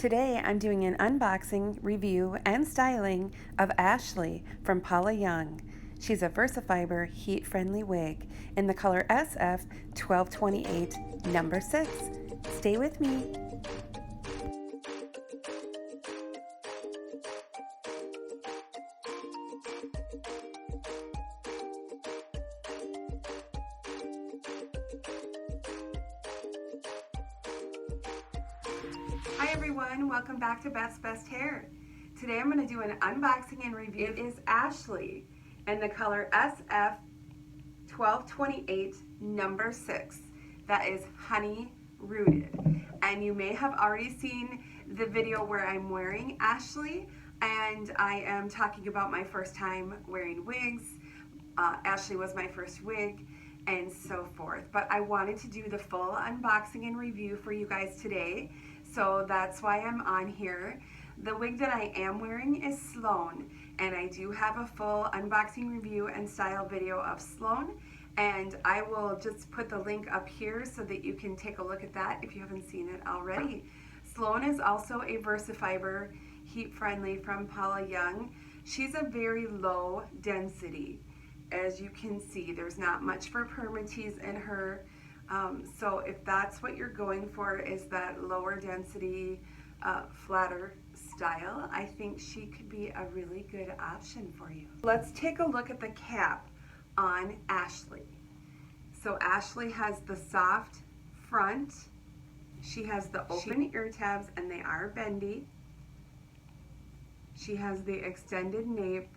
Today I'm doing an unboxing, review, and styling of Ashlee from Paula Young. She's a VersaFiber heat-friendly wig in the color SF1228 number 6. Stay with me. Hi everyone, welcome back to Beth's Best Hair. Today I'm going to do an unboxing and review. It is Ashlee in the color SF1228 number 6. That is honey rooted. And you may have already seen the video where I'm wearing Ashlee, and I am talking about my first time wearing wigs. Ashlee was my first wig, and so forth. But I wanted to do the full unboxing and review for you guys today. So that's why I'm on here. The wig that I am wearing is Sloan, and I do have a full unboxing review and style video of Sloan, and I will just put the link up here so that you can take a look at that if you haven't seen it already. Sloan is also a VersaFiber heat friendly from Paula Young. She's a very low density. As you can see, there's not much for permatease in her. So if that's what you're going for, is that lower density, flatter style, I think she could be a really good option for you. Let's take a look at the cap on Ashlee. So Ashlee has the soft front. She has the open ear tabs, and they are bendy. She has the extended nape,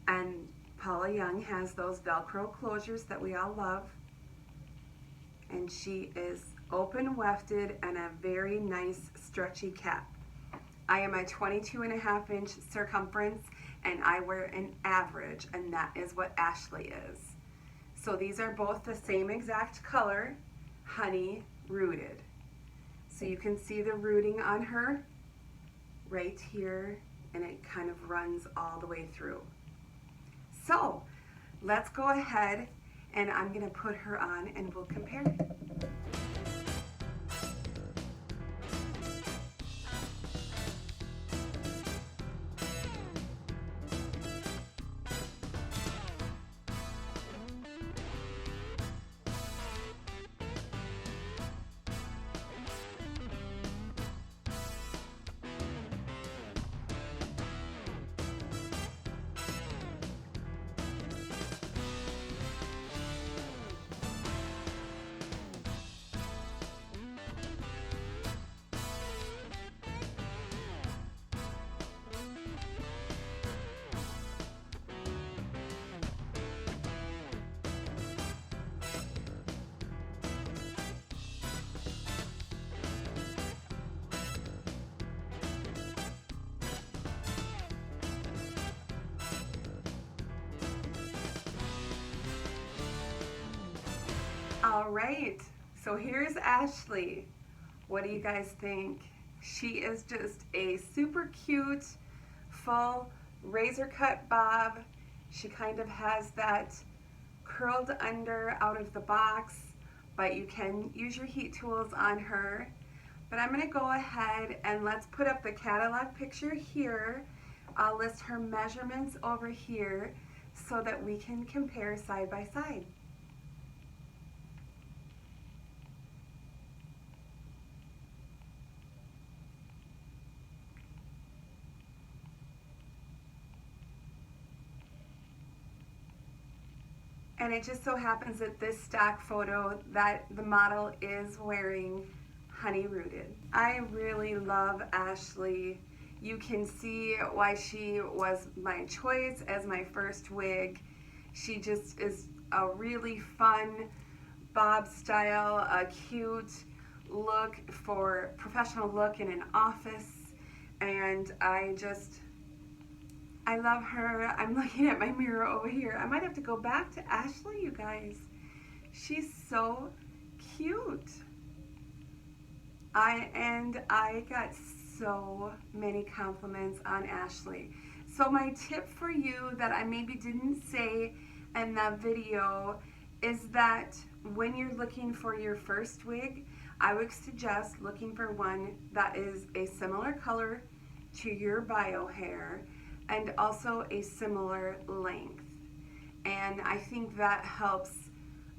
and Paula Young has those Velcro closures that we all love. And she is open wefted and a very nice stretchy cap. I am a 22.5-inch circumference, and I wear an average, and that is what Ashlee is. So these are both the same exact color, honey rooted. So you can see the rooting on her right here, and it kind of runs all the way through. So let's go ahead, and I'm going to put her on and we'll compare. All right, so here's Ashlee. What do you guys think? She is just a super cute, full razor cut bob. She kind of has that curled under out of the box, but you can use your heat tools on her. But I'm gonna go ahead and let's put up the catalog picture here. I'll list her measurements over here so that we can compare side by side. And it just so happens that this stock photo that the model is wearing honey rooted. I really love Ashlee. You can see why she was my choice as my first wig. She just is a really fun bob style, a cute look for professional look in an office, and I love her. I'm looking at my mirror over here. I might have to go back to Ashlee, you guys. She's so cute. I got so many compliments on Ashlee. So my tip for you that I maybe didn't say in that video is that when you're looking for your first wig, I would suggest looking for one that is a similar color to your bio hair and also a similar length. And I think that helps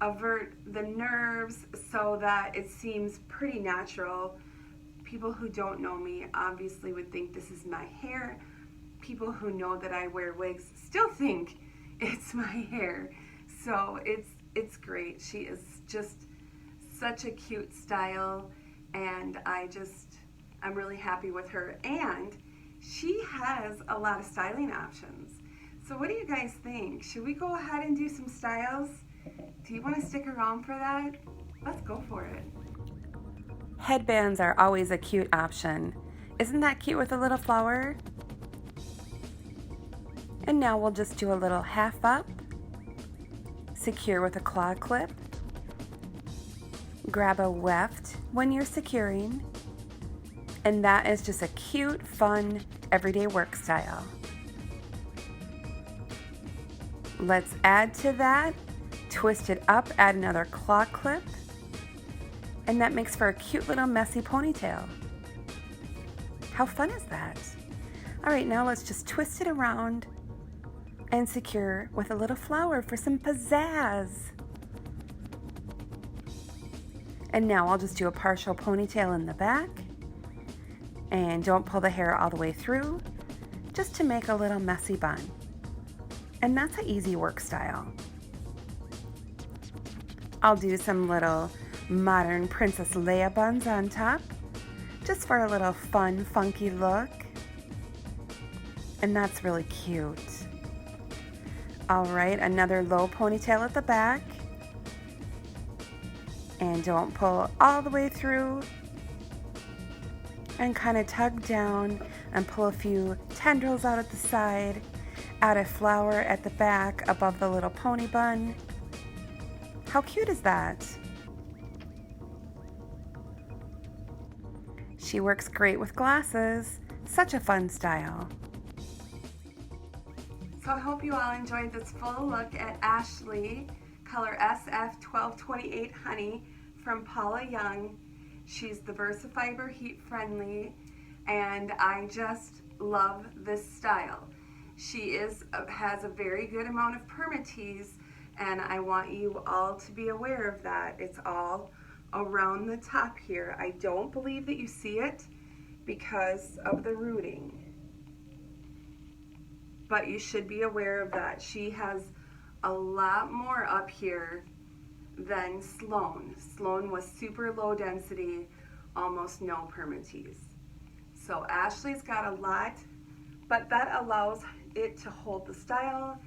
avert the nerves so that it seems pretty natural. People who don't know me obviously would think this is my hair. People who know that I wear wigs still think it's my hair. So it's great. She is just such a cute style, and I'm really happy with her. And she has a lot of styling options. So what do you guys think? Should we go ahead and do some styles? Do you want to stick around for that? Let's go for it. Headbands are always a cute option. Isn't that cute with a little flower? And now we'll just do a little half up, secure with a claw clip, grab a weft when you're securing, and that is just a cute, fun, everyday work style. Let's add to that, twist it up, add another claw clip, and that makes for a cute little messy ponytail. How fun is that? All right, now let's just twist it around and secure with a little flower for some pizzazz. And now I'll just do a partial ponytail in the back, and don't pull the hair all the way through, just to make a little messy bun. And that's an easy work style. I'll do some little modern Princess Leia buns on top, just for a little fun, funky look. And that's really cute. All right, another low ponytail at the back. And don't pull all the way through. And kind of tug down and pull a few tendrils out at the side. Add a flower at the back above the little pony bun. How cute is that? She works great with glasses. Such a fun style. So I hope you all enjoyed this full look at Ashlee, color SF1228 Honey from Paula Young. She's the VersaFiber heat friendly, and I just love this style. She has a very good amount of permatease, and I want you all to be aware of that. It's all around the top here. I don't believe that you see it because of the rooting, but you should be aware of that. She has a lot more up here than Sloan. Sloan was super low density, almost no permatease. So Ashlee's got a lot, but that allows it to hold the style.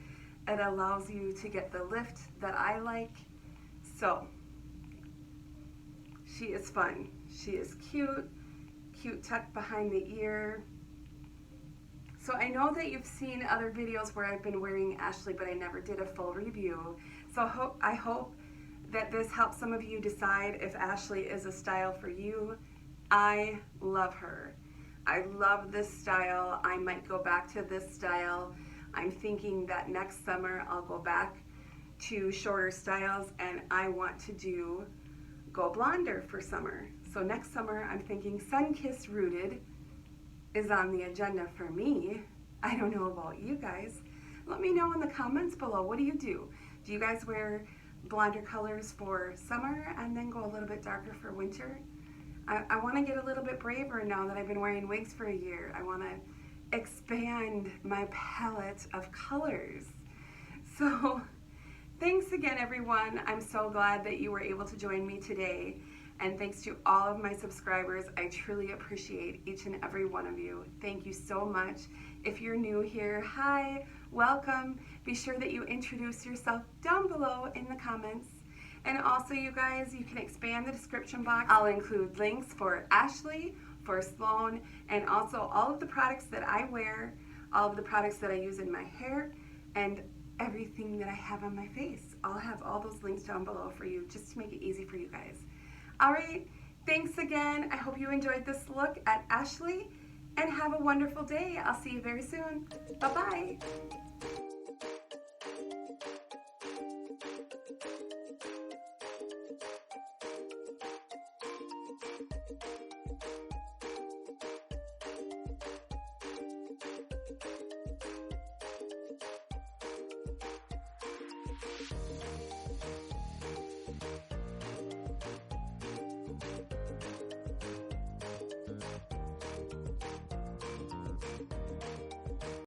It allows you to get the lift that I like. So she is fun. She is cute, cute tuck behind the ear. So I know that you've seen other videos where I've been wearing Ashlee, but I never did a full review. So I hope that this helps some of you decide if Ashlee is a style for you. I love her. I love this style. I might go back to this style. I'm thinking that next summer I'll go back to shorter styles, and I want to go blonder for summer. So next summer I'm thinking Sun-Kissed Rooted is on the agenda for me. I don't know about you guys. Let me know in the comments below. What do you do? Do you guys wear blonder colors for summer and then go a little bit darker for winter? I want to get a little bit braver now that I've been wearing wigs for a year. I want to expand my palette of colors. So thanks again, everyone. I'm so glad that you were able to join me today. And thanks to all of my subscribers. I truly appreciate each and every one of you. Thank you so much. If you're new here, hi, welcome. Be sure that you introduce yourself down below in the comments. And also, you guys, you can expand the description box. I'll include links for Ashlee, for Sloan, and also all of the products that I wear, all of the products that I use in my hair, and everything that I have on my face. I'll have all those links down below for you, just to make it easy for you guys. All right, thanks again. I hope you enjoyed this look at Ashlee, and have a wonderful day. I'll see you very soon. Bye-bye.